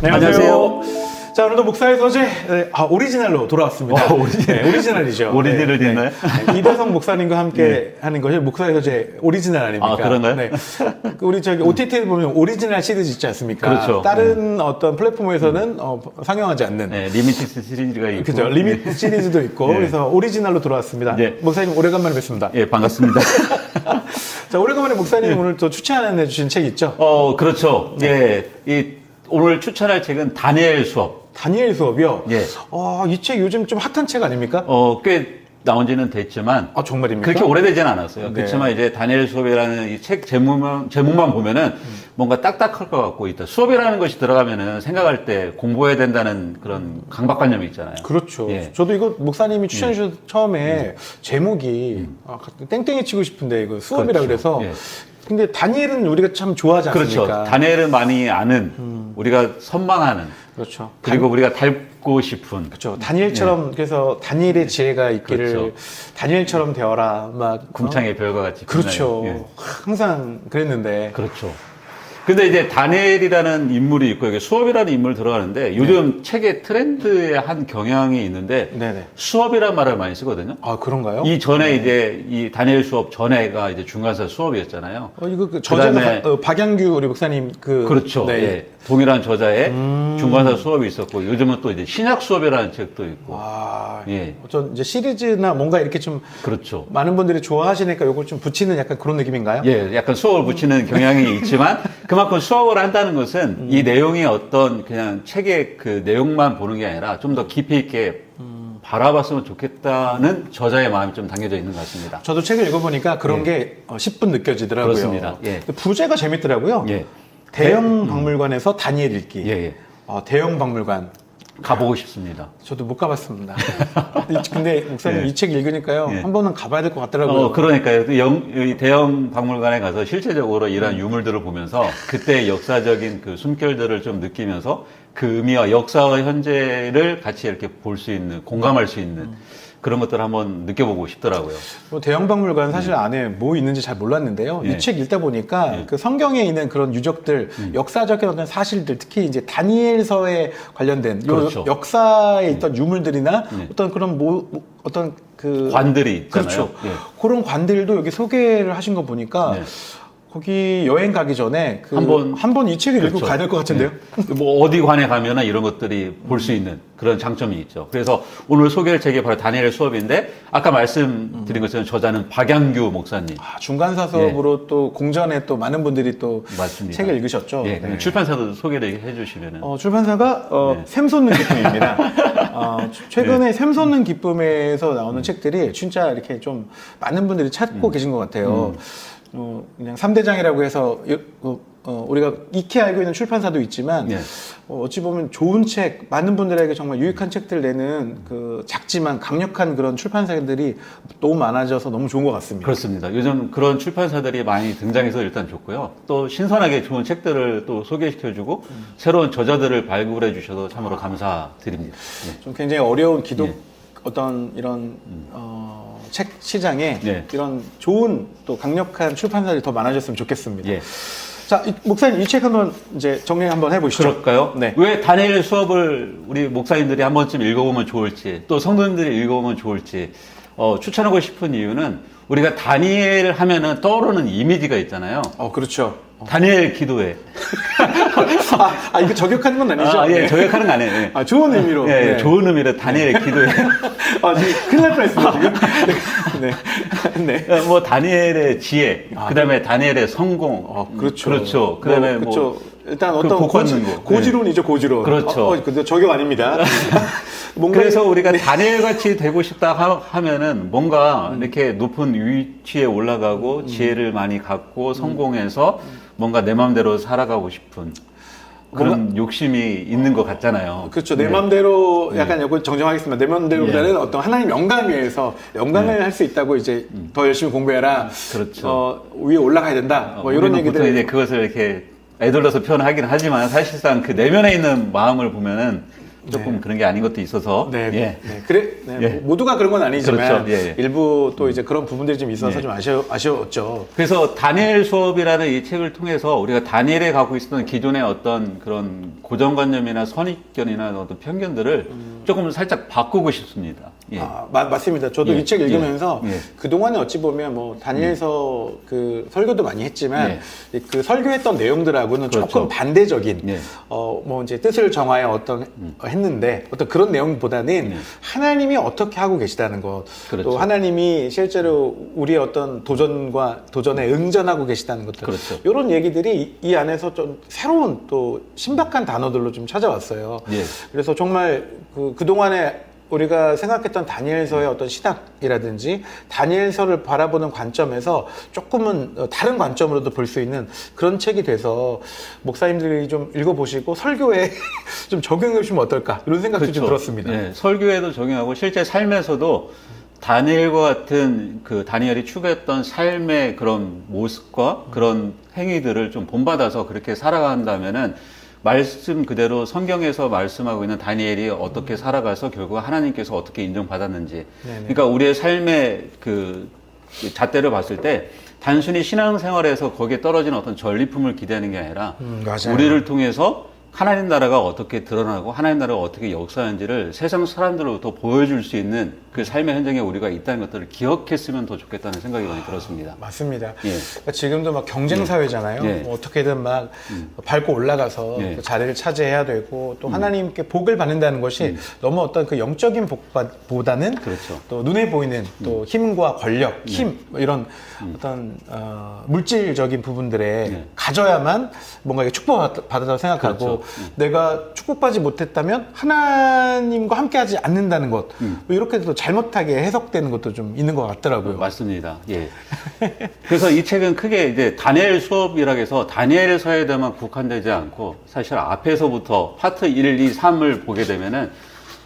네, 안녕하세요. 자, 오늘도 목사의 서재 오리지널로 돌아왔습니다. 오리지널이죠. 오리지널이 있나요? 이대성 목사님과 함께 하는 것이 목사의 서재 오리지널 아닙니까? 아, 그런가요? 네. 우리 저기 OTT에 보면 오리지널 시리즈 있지 않습니까? 그렇죠. 다른 어떤 플랫폼에서는 상영하지 않는. 네, 리미티드 시리즈가 있고. 그죠. 리미트 시리즈도 있고. 그래서 오리지널로 돌아왔습니다. 목사님 오래간만에 뵙습니다. 예, 반갑습니다. 자, 오래간만에 목사님 오늘 또 추천해 주신 책 있죠? 그렇죠. 예. 오늘 추천할 책은 다니엘 수업. 다니엘 수업이요? 예. 이 책 요즘 좀 핫한 책 아닙니까? 꽤 나온 지는 됐지만. 정말입니까? 그렇게 오래되진 않았어요. 네. 그렇지만 이제 다니엘 수업이라는 이 책 제목만 보면은 뭔가 딱딱할 것 같고 있다. 수업이라는 것이 들어가면은 생각할 때 공부해야 된다는 그런 강박관념이 있잖아요. 그렇죠. 예. 저도 이거 목사님이 추천해 주셔서 처음에 제목이 땡땡이 치고 싶은데 이거 수업이라 그렇죠. 그래서 예. 근데 다니엘은 우리가 참 좋아하지 않습니까? 그렇죠. 다니엘은 많이 아는, 우리가 선망하는, 그렇죠. 그리고 우리가 닮고 싶은. 그렇죠. 다니엘처럼 그래서 다니엘의 지혜가 있기를 그렇죠. 다니엘처럼 되어라. 막 궁창의 별과 같이. 그렇죠. 빛나는. 예. 항상 그랬는데. 그렇죠. 근데 이제 다니엘이라는 인물이 있고 여기 수업이라는 인물 들어가는데 요즘 책의 트렌드의 한 경향이 있는데 네네. 수업이라는 말을 많이 쓰거든요. 아, 그런가요? 이 전에 이제 이 다니엘 수업 전에가 이제 중간사 수업이었잖아요. 이거 저자가 그다음에 박양규 우리 목사님 그렇죠. 네. 예. 동일한 저자의 중간사 수업이 있었고 요즘은 또 이제 신약 수업이라는 책도 있고. 예. 어떤 이제 시리즈나 뭔가 이렇게 좀 그렇죠. 많은 분들이 좋아하시니까 요걸 좀 붙이는 약간 그런 느낌인가요? 예, 약간 수업을 붙이는 경향이 있지만 그만큼 수업을 한다는 것은 이 내용이 어떤 그냥 책의 그 내용만 보는 게 아니라 좀 더 깊이 있게 바라봤으면 좋겠다는 저자의 마음이 좀 담겨져 있는 것 같습니다. 저도 책을 읽어보니까 그런 게 10분 느껴지더라고요. 그렇습니다. 예. 부제가 재밌더라고요. 예. 대형 박물관에서 다니엘 읽기. 예. 대형 박물관. 가보고 싶습니다. 저도 못 가봤습니다. 근데 목사님 예. 이 책 읽으니까요. 예. 한 번은 가봐야 될 것 같더라고요. 그러니까요. 이 대형 박물관에 가서 실제적으로 이러한 유물들을 보면서 그때 역사적인 그 숨결들을 좀 느끼면서 그 의미와 역사와 현재를 같이 이렇게 볼 수 있는, 공감할 수 있는 그런 것들을 한번 느껴보고 싶더라고요. 대형 박물관 사실 안에 뭐 있는지 잘 몰랐는데요. 예. 이 책 읽다 보니까 그 성경에 있는 그런 유적들, 역사적인 어떤 사실들, 특히 이제 다니엘서에 관련된 그렇죠. 요 역사에 있던 유물들이나 어떤 그런 어떤 그 관들이 있잖아요. 그렇죠. 예. 그런 관들도 여기 소개를 하신 거 보니까 네. 거기 여행 가기 전에 한번 이 책을 읽고 그렇죠. 가야 될 것 같은데요. 네. 뭐 어디 관에 가면은 이런 것들이 볼 수 있는 그런 장점이 있죠. 그래서 오늘 소개할 책이 바로 다니엘 수업인데 아까 말씀드린 것처럼 저자는 박양규 목사님. 중간사 수업으로 또 공전에 또 많은 분들이 또 맞습니다. 책을 읽으셨죠. 예, 네. 출판사도 소개를 해주시면은. 출판사가 샘솟는 기쁨입니다. 최근에 샘솟는 기쁨에서 나오는 책들이 진짜 이렇게 좀 많은 분들이 찾고 계신 것 같아요. 그냥 3대장이라고 해서 우리가 익히 알고 있는 출판사도 있지만 예. 어찌 보면 좋은 책, 많은 분들에게 정말 유익한 책들 내는 그 작지만 강력한 그런 출판사들이 너무 많아져서 너무 좋은 것 같습니다. 그렇습니다. 요즘 그런 출판사들이 많이 등장해서 일단 좋고요. 또 신선하게 좋은 책들을 또 소개시켜주고 새로운 저자들을 발굴해 주셔서 참으로 감사드립니다. 예. 좀 굉장히 어려운 기독 어떤 이런 책 시장에 이런 좋은 또 강력한 출판사들이 더 많아졌으면 좋겠습니다. 예. 자, 목사님 이 책 한번 이제 정리 한번 해보시죠. 그럴까요? 네. 왜 다니엘 수업을 우리 목사님들이 한 번쯤 읽어보면 좋을지, 또 성도님들이 읽어보면 좋을지 추천하고 싶은 이유는 우리가 다니엘 하면은 떠오르는 이미지가 있잖아요. 그렇죠. 다니엘 기도회. 이거 저격하는 건 아니죠? 예, 저격하는 거 아니에요. 예. 좋은 의미로. 예, 좋은 의미로 다니엘 기도회. 지금 큰일 날 뻔했습니다, 지금. 네. 뭐 다니엘의 지혜, 그다음에 다니엘의 성공. 그렇죠. 그렇죠. 그다음에 그렇죠. 일단 어떤 복받는 고지론이죠, 고지론. 그렇죠. 근데 저격 아닙니다. 그래서 우리가 다니엘 같이 되고 싶다 하면은 뭔가 이렇게 높은 위치에 올라가고 지혜를 많이 갖고 성공해서 뭔가 내 마음대로 살아가고 싶은 그런 욕심이 있는 것 같잖아요. 그렇죠. 내 맘대로 약간 이거 정정하겠습니다. 내 맘대로보다는 어떤 하나님 영광 위에서 영광을 할 수 있다고 이제 더 열심히 공부해라. 그렇죠. 위에 올라가야 된다. 뭐 이런 얘기들. 보통 이제 그것을 이렇게 애들러서 표현하긴 하지만 사실상 그 내면에 있는 마음을 보면은 조금 네. 그런 게 아닌 것도 있어서 네, 예. 네. 그래, 네. 예. 모두가 그런 건 아니지만 그렇죠. 예, 예. 일부 또 이제 그런 부분들이 좀 있어서 예. 좀 아쉬웠죠. 그래서 다니엘 수업이라는 이 책을 통해서 우리가 다니엘에 갖고 있었던 기존의 어떤 그런 고정관념이나 선입견이나 어떤 편견들을 조금 살짝 바꾸고 싶습니다. 예. 맞습니다. 저도 예. 이 책 읽으면서 예. 그동안에 어찌 보면 뭐 다니엘서 그 설교도 많이 했지만 예. 그 설교했던 내용들하고는 그렇죠. 조금 반대적인 예. 뭐 이제 뜻을 정하여 했는데 어떤 그런 내용보다는 하나님이 어떻게 하고 계시다는 것, 그렇죠. 또 하나님이 실제로 우리의 어떤 도전에 응전하고 계시다는 것들, 그렇죠. 이런 얘기들이 이 안에서 좀 새로운 또 신박한 단어들로 좀 찾아왔어요. 예. 그래서 정말 그동안에 우리가 생각했던 다니엘서의 어떤 신학이라든지 다니엘서를 바라보는 관점에서 조금은 다른 관점으로도 볼 수 있는 그런 책이 돼서 목사님들이 좀 읽어보시고 설교에 좀 적용해 보시면 어떨까 이런 생각도 좀 들었습니다. 예, 설교에도 적용하고 실제 삶에서도 다니엘과 같은 그 다니엘이 추구했던 삶의 그런 모습과 그런 행위들을 좀 본받아서 그렇게 살아간다면은 말씀 그대로 성경에서 말씀하고 있는 다니엘이 어떻게 살아가서 결국 하나님께서 어떻게 인정받았는지. 네네. 그러니까 우리의 삶의 그 잣대를 봤을 때 단순히 신앙생활에서 거기에 떨어진 어떤 전리품을 기대하는 게 아니라 맞아요. 우리를 통해서 하나님 나라가 어떻게 드러나고 하나님 나라가 어떻게 역사하는지를 세상 사람들로부터 보여줄 수 있는 그 삶의 현장에 우리가 있다는 것들을 기억했으면 더 좋겠다는 생각이 많이 들었습니다. 맞습니다. 예. 그러니까 지금도 막 경쟁 사회잖아요. 예. 뭐 어떻게든 막 밟고 올라가서 예. 그 자리를 차지해야 되고 또 하나님께 복을 받는다는 것이 너무 어떤 그 영적인 복보다는 그렇죠. 또 눈에 보이는 또 힘과 권력, 힘 뭐 이런 어떤 물질적인 부분들에 네. 가져야만 뭔가 이게 축복받았다고 생각하고 그렇죠. 내가 축복받지 못했다면 하나님과 함께하지 않는다는 것 뭐 이렇게 또 잘못하게 해석되는 것도 좀 있는 것 같더라고요. 맞습니다. 예. 그래서 이 책은 크게 이제 다니엘 수업이라고 해서 다니엘서에만 국한되지 않고 사실 앞에서부터 파트 1, 2, 3을 보게 되면은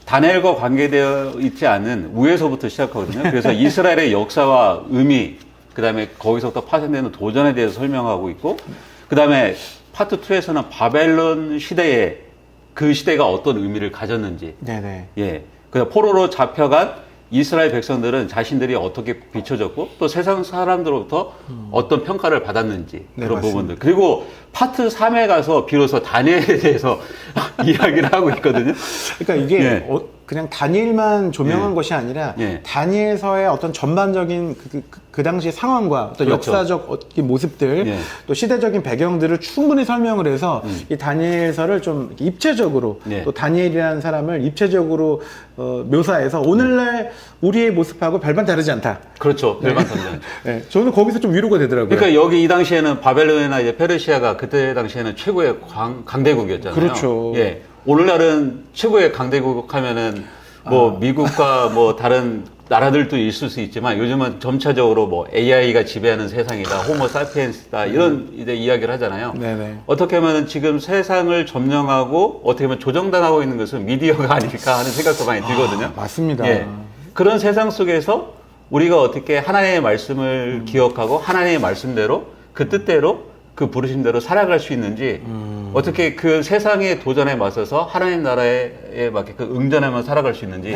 다니엘과 관계되어 있지 않은 우에서부터 시작하거든요. 그래서 이스라엘의 역사와 의미, 그 다음에 거기서부터 파생되는 도전에 대해서 설명하고 있고, 그 다음에 파트 2에서는 바벨론 시대에 그 시대가 어떤 의미를 가졌는지, 네네. 예. 그래서 포로로 잡혀간 이스라엘 백성들은 자신들이 어떻게 비춰졌고 또 세상 사람들로부터 어떤 평가를 받았는지 네, 그런 맞습니다. 부분들. 그리고 파트 3에 가서 비로소 다니엘에 대해서 이야기를 하고 있거든요. 그러니까 이게 예. 그냥 다니엘만 조명한 예. 것이 아니라 예. 다니엘서의 어떤 전반적인 그 당시의 상황과 어떤 그렇죠. 역사적 모습들 예. 또 시대적인 배경들을 충분히 설명을 해서 이 다니엘서를 좀 이렇게 입체적으로 예. 또 다니엘이라는 사람을 입체적으로 묘사해서 오늘날 우리의 모습하고 별반 다르지 않다. 그렇죠. 별반선전. 네, 저는 거기서 좀 위로가 되더라고요. 그러니까 여기 이 당시에는 바벨론이나 이제 페르시아가 그때 당시에는 최고의 강대국이었잖아요. 그렇죠. 예. 오늘날은 최고의 강대국 하면은 뭐 미국과 뭐 다른 나라들도 있을 수 있지만 요즘은 점차적으로 뭐 AI가 지배하는 세상이다, 호모 사피엔스다 이런 이제 이야기를 하잖아요. 네네. 어떻게 하면 지금 세상을 점령하고 어떻게 보면 조정당하고 있는 것은 미디어가 아닐까 하는 생각도 많이 들거든요. 맞습니다. 예. 그런 세상 속에서 우리가 어떻게 하나님의 말씀을 기억하고 하나님의 말씀대로 그 뜻대로 그 부르심대로 살아갈 수 있는지 어떻게 그 세상의 도전에 맞서서 하나님 나라에 맞게 그 응전하며 살아갈 수 있는지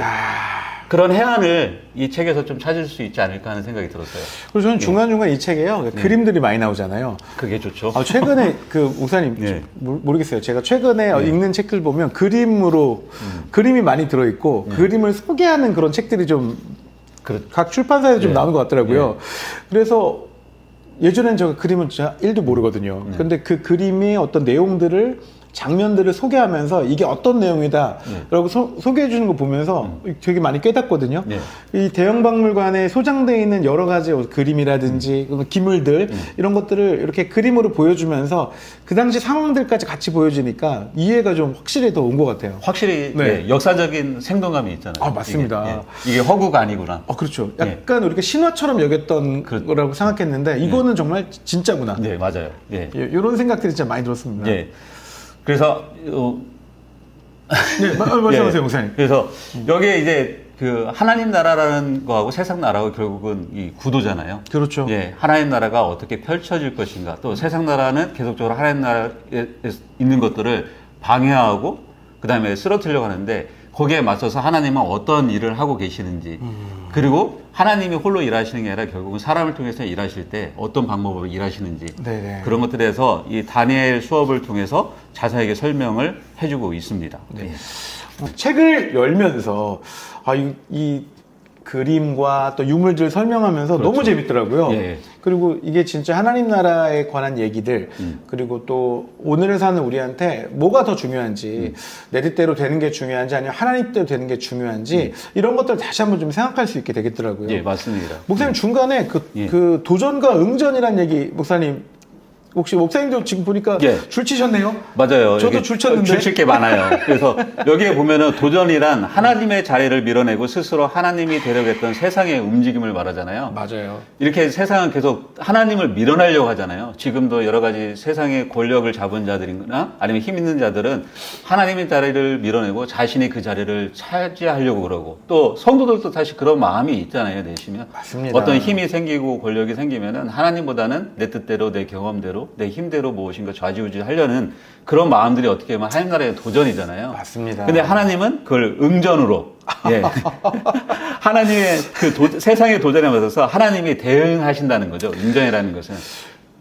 그런 해안을 이 책에서 좀 찾을 수 있지 않을까 하는 생각이 들었어요. 그리고 저는 중간중간 이 책에요. 그림들이 많이 나오잖아요. 그게 좋죠. 최근에 그 목사님 예. 모르겠어요. 제가 최근에 읽는 책들 보면 그림으로 그림이 많이 들어있고 그림을 소개하는 그런 책들이 좀 각 출판사에서 좀 예. 나오는 것 같더라고요. 그래서 예전엔 제가 그림은 진짜 1도 모르거든요. 근데 그 그림의 어떤 내용들을 장면들을 소개하면서 이게 어떤 내용이다 라고 소개해 주는 거 보면서 되게 많이 깨닫거든요. 이 대형박물관에 소장되어 있는 여러 가지 그림이라든지 기물들 이런 것들을 이렇게 그림으로 보여주면서 그 당시 상황들까지 같이 보여주니까 이해가 좀 확실히 더 온 것 같아요. 확실히 네. 예, 역사적인 생동감이 있잖아요. 아, 맞습니다. 이게 허구가 아니구나. 그렇죠. 약간 우리가 신화처럼 여겼던 거라고 생각했는데 이거는 정말 진짜구나. 네, 맞아요. 예. 이런 생각들이 진짜 많이 들었습니다. 예. 그래서 네, 말씀하세요, 예. 목사님. 그래서 여기에 이제 그 하나님 나라라는 거하고 세상 나라하고 결국은 이 구도잖아요. 그렇죠. 예, 하나님 나라가 어떻게 펼쳐질 것인가. 또 세상 나라는 계속적으로 하나님 나라에 있는 것들을 방해하고 그 다음에 쓰러뜨리려고 하는데 거기에 맞서서 하나님은 어떤 일을 하고 계시는지 그리고 하나님이 홀로 일하시는 게 아니라 결국은 사람을 통해서 일하실 때 어떤 방법으로 일하시는지 네네. 그런 것들에 대해서 이 다니엘 수업을 통해서 자세하게 설명을 해주고 있습니다. 네. 책을 열면서 이 그림과 또 유물들 설명하면서 그렇죠. 너무 재밌더라고요. 예. 그리고 이게 진짜 하나님 나라에 관한 얘기들 그리고 또 오늘을 사는 우리한테 뭐가 더 중요한지 내 뜻대로 되는 게 중요한지 아니면 하나님 뜻대로 되는 게 중요한지 이런 것들 다시 한번 좀 생각할 수 있게 되겠더라고요. 예, 맞습니다. 목사님 중간에 예. 그 도전과 응전이란 얘기 목사님 혹시 목사님도 지금 보니까 예. 줄 치셨네요? 맞아요. 저도 여기 줄 쳤는데. 줄 칠 게 많아요. 그래서 여기에 보면은 도전이란 하나님의 자리를 밀어내고 스스로 하나님이 되려고 했던 세상의 움직임을 말하잖아요. 맞아요. 이렇게 세상은 계속 하나님을 밀어내려고 하잖아요. 지금도 여러 가지 세상의 권력을 잡은 자들이나 아니면 힘 있는 자들은 하나님의 자리를 밀어내고 자신이 그 자리를 차지하려고 그러고 또 성도들도 사실 그런 마음이 있잖아요. 내시면 맞습니다. 어떤 힘이 생기고 권력이 생기면은 하나님보다는 내 뜻대로 내 경험대로 내 힘대로 무엇인가 좌지우지 하려는 그런 마음들이 어떻게 보면 하나님 나라의 도전이잖아요. 맞습니다. 근데 하나님은 그걸 응전으로, 예. 하나님의 세상의 도전에 맞서서 하나님이 대응하신다는 거죠. 응전이라는 것은.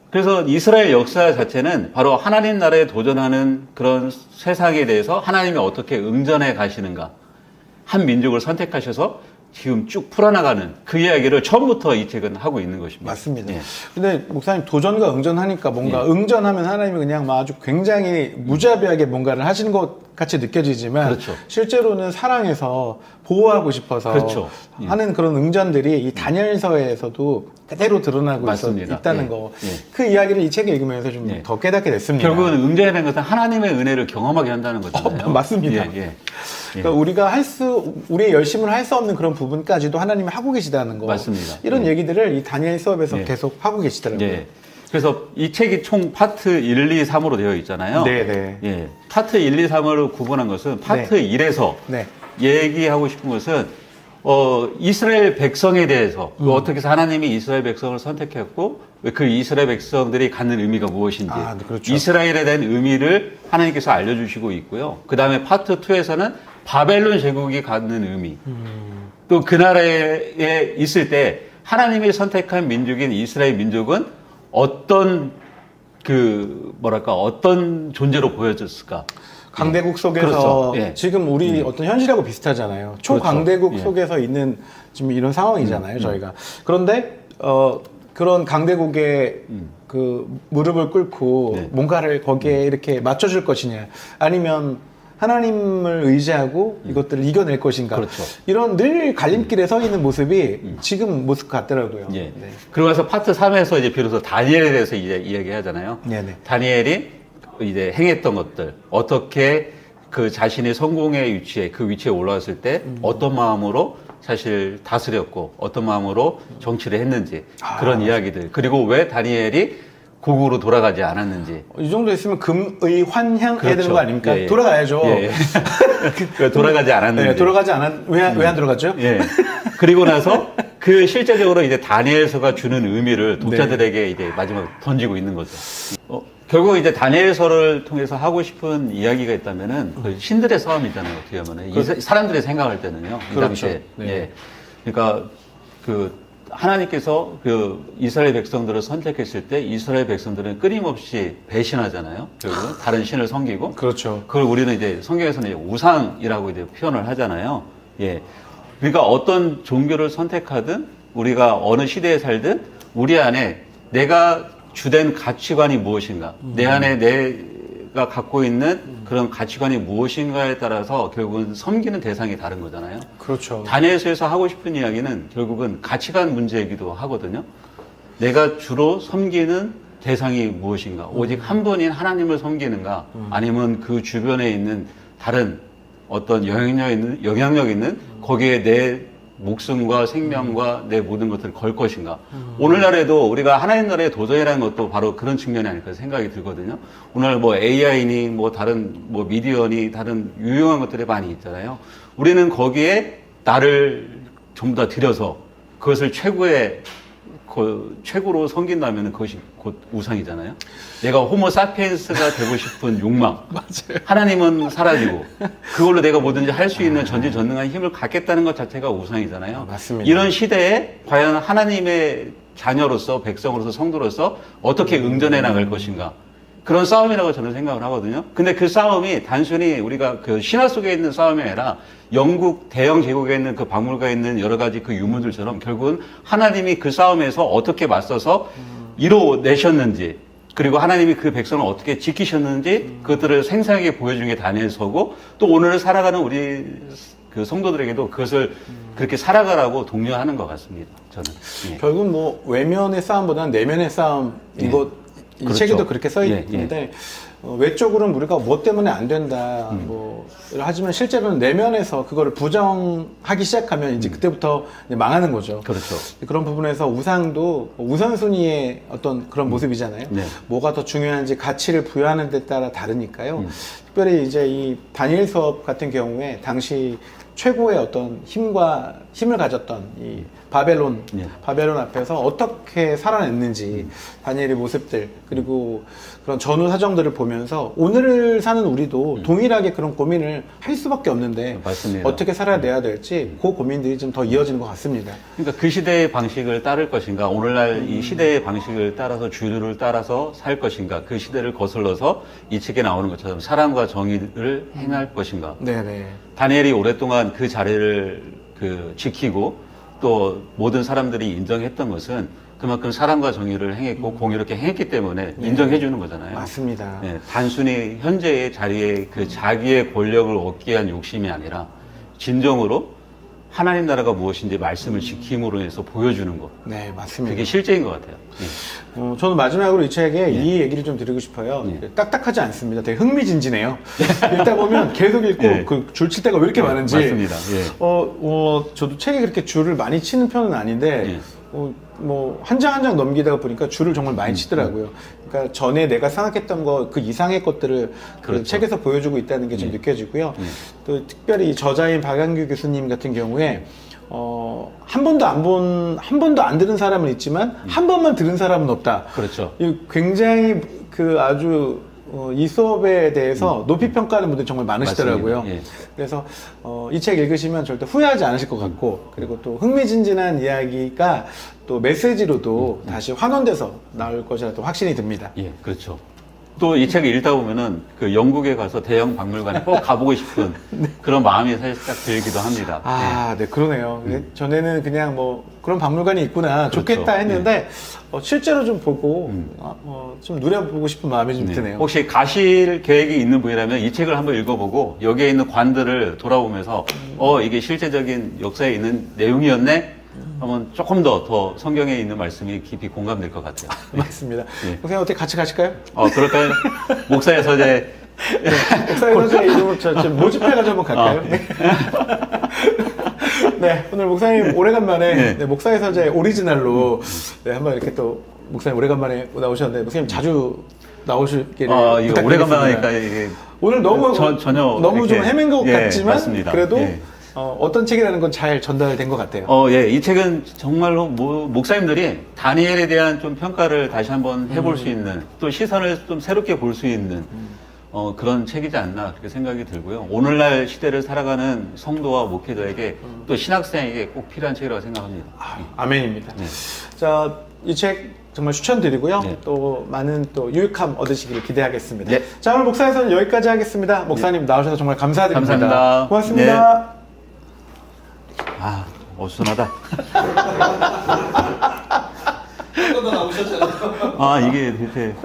그래서 이스라엘 역사 자체는 바로 하나님 나라에 도전하는 그런 세상에 대해서 하나님이 어떻게 응전해 가시는가. 한 민족을 선택하셔서 지금 쭉 풀어나가는 그 이야기를 처음부터 이 책은 하고 있는 것입니다. 맞습니다. 예. 근데 목사님 도전과 응전하니까 뭔가 예. 응전하면 하나님이 그냥 막 아주 굉장히 무자비하게 뭔가를 하시는 것 같이 느껴지지만 그렇죠. 실제로는 사랑해서 보호하고 싶어서 그렇죠. 예. 하는 그런 응전들이 이 다니엘서에서도 그대로 드러나고 맞습니다. 있다는 예. 거. 예. 그 이야기를 이 책을 읽으면서 좀 예. 더 깨닫게 됐습니다. 결국은 응전이라는 것은 하나님의 은혜를 경험하게 한다는 거잖아요. 맞습니다. 예, 예. 그러니까 우리가 우리의 열심을 할 수 없는 그런 부분까지도 하나님이 하고 계시다는 거. 맞습니다. 이런 예. 얘기들을 이 다니엘 수업에서 예. 계속 하고 계시더라고요. 예. 그래서 이 책이 총 파트 1, 2, 3으로 되어 있잖아요. 네네. 예. 파트 1, 2, 3으로 구분한 것은 파트 1에서 네. 얘기하고 싶은 것은 이스라엘 백성에 대해서 어떻게 해서 하나님이 이스라엘 백성을 선택했고 그 이스라엘 백성들이 갖는 의미가 무엇인지 아, 그렇죠. 이스라엘에 대한 의미를 하나님께서 알려주시고 있고요. 그 다음에 파트 2에서는 바벨론 제국이 갖는 의미 또 그 나라에 있을 때 하나님이 선택한 민족인 이스라엘 민족은 어떤 어떤 존재로 보여졌을까? 강대국 속에서 그렇죠. 예. 지금 우리 어떤 현실하고 비슷하잖아요. 초강대국 그렇죠. 예. 속에서 있는 지금 이런 상황이잖아요, 저희가. 그런데 그런 강대국의 그 무릎을 꿇고 네. 뭔가를 거기에 이렇게 맞춰줄 것이냐, 아니면 하나님을 의지하고 이것들을 이겨낼 것인가. 그렇죠. 이런 늘 갈림길에 서 있는 모습이 지금 모습 같더라고요. 예. 네. 그러고 나서 파트 3에서 이제 비로소 다니엘에 대해서 이제 이야기하잖아요. 네네. 다니엘이 이제 행했던 것들, 어떻게 그 자신의 성공의 위치에, 그 위치에 올라왔을 때 어떤 마음으로 사실 다스렸고, 어떤 마음으로 정치를 했는지, 그런 이야기들. 그리고 왜 다니엘이 고국으로 돌아가지 않았는지. 이 정도 있으면 금의 환향 해야 되는 그렇죠. 거 아닙니까? 예, 예. 돌아가야죠. 예, 예. 왜 돌아가지 않았는지. 네, 돌아가지 왜 안 돌아갔죠? 예. 그리고 나서 그 실제적으로 이제 다니엘서가 주는 의미를 독자들에게 이제 마지막에 던지고 있는 거죠. 결국 이제 다니엘서를 통해서 하고 싶은 이야기가 있다면은 그 신들의 싸움이잖아요. 어떻게 보면은 이 사람들의 생각할 때는요. 이 그렇죠. 당시에. 네. 예. 그러니까 하나님께서 이스라엘 백성들을 선택했을 때 이스라엘 백성들은 끊임없이 배신하잖아요. 결국 다른 신을 섬기고. 그렇죠. 그걸 우리는 이제 성경에서는 이제 우상이라고 이제 표현을 하잖아요. 예. 그러니까 어떤 종교를 선택하든 우리가 어느 시대에 살든 우리 안에 내가 주된 가치관이 무엇인가, 내 안에 내가 갖고 있는 그런 가치관이 무엇인가에 따라서 결국은 섬기는 대상이 다른 거잖아요. 그렇죠. 다니엘서에서 하고 싶은 이야기는 결국은 가치관 문제이기도 하거든요. 내가 주로 섬기는 대상이 무엇인가, 오직 한 분인 하나님을 섬기는가, 아니면 그 주변에 있는 다른 어떤 영향력 있는 거기에 내 목숨과 생명과 내 모든 것들을 걸 것인가. 오늘날에도 우리가 하나님 나라의 도전이라는 것도 바로 그런 측면이 아닐까 생각이 들거든요. 오늘 뭐 AI니 뭐 다른 뭐 미디어니 다른 유용한 것들이 많이 있잖아요. 우리는 거기에 나를 전부 다 들여서 그것을 최고의 최고로 섬긴다면 그것이 곧 우상이잖아요. 내가 호모 사피엔스가 되고 싶은 욕망. 맞아요. 하나님은 사라지고 그걸로 내가 뭐든지 할 수 있는 전지전능한 힘을 갖겠다는 것 자체가 우상이잖아요. 맞습니다. 이런 시대에 과연 하나님의 자녀로서 백성으로서 성도로서 어떻게 응전해 나갈 것인가. 그런 싸움이라고 저는 생각을 하거든요. 근데 그 싸움이 단순히 우리가 그 신화 속에 있는 싸움이 아니라 영국 대영 제국에 있는 그 박물가에 있는 여러 가지 그 유물들처럼 결국은 하나님이 그 싸움에서 어떻게 맞서서 이뤄내셨는지 그리고 하나님이 그 백성을 어떻게 지키셨는지 그것들을 생생하게 보여준 게 다니엘서고 또 오늘 살아가는 우리 그 성도들에게도 그것을 그렇게 살아가라고 독려하는 것 같습니다. 저는. 예. 결국 뭐 외면의 싸움보다는 내면의 싸움인 예. 이 그렇죠. 책에도 그렇게 써 예, 있는데 외적으로는 우리가 뭐 때문에 안 된다 뭐 하지만 실제로는 내면에서 그거를 부정하기 시작하면 이제 그때부터 이제 망하는 거죠. 그렇죠. 그런 부분에서 우상도 우선순위의 어떤 그런 모습이잖아요. 네. 뭐가 더 중요한지 가치를 부여하는 데 따라 다르니까요. 특별히 이제 이 다니엘 수업 같은 경우에 당시 최고의 어떤 힘을 가졌던 이 바벨론 앞에서 어떻게 살아냈는지 다니엘의 모습들 그리고 그런 전후 사정들을 보면서 오늘을 사는 우리도 동일하게 그런 고민을 할 수밖에 없는데 맞습니다. 어떻게 살아내야 될지 그 고민들이 좀 더 이어지는 것 같습니다. 그러니까 그 시대의 방식을 따를 것인가, 오늘날 이 시대의 방식을 따라서 주류를 따라서 살 것인가, 그 시대를 거슬러서 이 책에 나오는 것처럼 사랑과 정의를 행할 것인가. 네네. 다니엘이 오랫동안 그 자리를 지키고 또 모든 사람들이 인정했던 것은 그만큼 사랑과 정의를 행했고 공의롭게 행했기 때문에 인정해 주는 거잖아요. 맞습니다. 네, 단순히 현재의 자리에 그 자기의 권력을 얻기 위한 욕심이 아니라 진정으로 하나님 나라가 무엇인지 말씀을 지킴으로 해서 보여주는 것. 네, 맞습니다. 그게 실제인 것 같아요. 예. 저는 마지막으로 이 책에 이 얘기를 좀 드리고 싶어요. 딱딱하지 않습니다. 되게 흥미진진해요. 읽다 보면 계속 읽고 그 줄 칠 때가 왜 이렇게 많은지. 맞습니다. 예. 저도 책에 그렇게 줄을 많이 치는 편은 아닌데, 뭐, 한 장 한 장 넘기다가 보니까 줄을 정말 많이 치더라고요. 그러니까 전에 내가 생각했던 거, 그 이상의 것들을 그 그렇죠. 책에서 보여주고 있다는 게 좀 느껴지고요. 또 특별히 저자인 박양규 교수님 같은 경우에, 한 번도 안 들은 사람은 있지만, 한 번만 들은 사람은 없다. 그렇죠. 굉장히 아주, 이 수업에 대해서 높이 평가하는 분들이 정말 많으시더라고요. 맞습니다. 예. 그래서 이 책 읽으시면 절대 후회하지 않으실 것 같고 그리고 또 흥미진진한 이야기가 또 메시지로도 다시 환원돼서 나올 것이라도 확신이 듭니다. 예, 그렇죠. 또 이 책을 읽다 보면은 그 영국에 가서 대형 박물관에 꼭 가보고 싶은 그런 마음이 살짝 들기도 합니다. 네, 그러네요. 전에는 그냥 뭐 그런 박물관이 있구나, 그렇죠. 좋겠다 했는데 실제로 좀 보고 좀 누려보고 싶은 마음이 좀 드네요. 혹시 가실 계획이 있는 분이라면 이 책을 한번 읽어보고 여기에 있는 관들을 돌아보면서 이게 실제적인 역사에 있는 내용이었네? 한번 조금 더 성경에 있는 말씀이 깊이 공감될 것 같아요. 맞습니다. 목사님 어떻게 같이 가실까요? 그럴까요? 목사의 서재. 목사님 선생님 이름으로 저 모집해가지고 한번 갈까요? 네, 오늘 목사님 오래간만에 목사의 서재 오리지널로 한번 이렇게 또 목사님 오래간만에 나오셨는데 목사님 자주 나오시기를 이거 오래간만이니까 이게 오늘 너무 전혀 좀 헤맨 것 같지만 맞습니다. 그래도 어떤 책이라는 건 잘 전달된 것 같아요. 이 책은 정말로 목사님들이 다니엘에 대한 좀 평가를 다시 한번 해볼 수 있는 또 시선을 좀 새롭게 볼 수 있는 그런 책이지 않나 그렇게 생각이 들고요. 오늘날 시대를 살아가는 성도와 목회자에게 또 신학생에게 꼭 필요한 책이라고 생각합니다. 아멘입니다. 자, 이 책 정말 추천드리고요. 또 많은 또 유익함 얻으시기를 기대하겠습니다. 자, 오늘 목사에서는 여기까지 하겠습니다. 목사님 나오셔서 정말 감사드립니다. 감사합니다. 고맙습니다. 어수선하다. 또 나오셨잖아요. 이게 대체.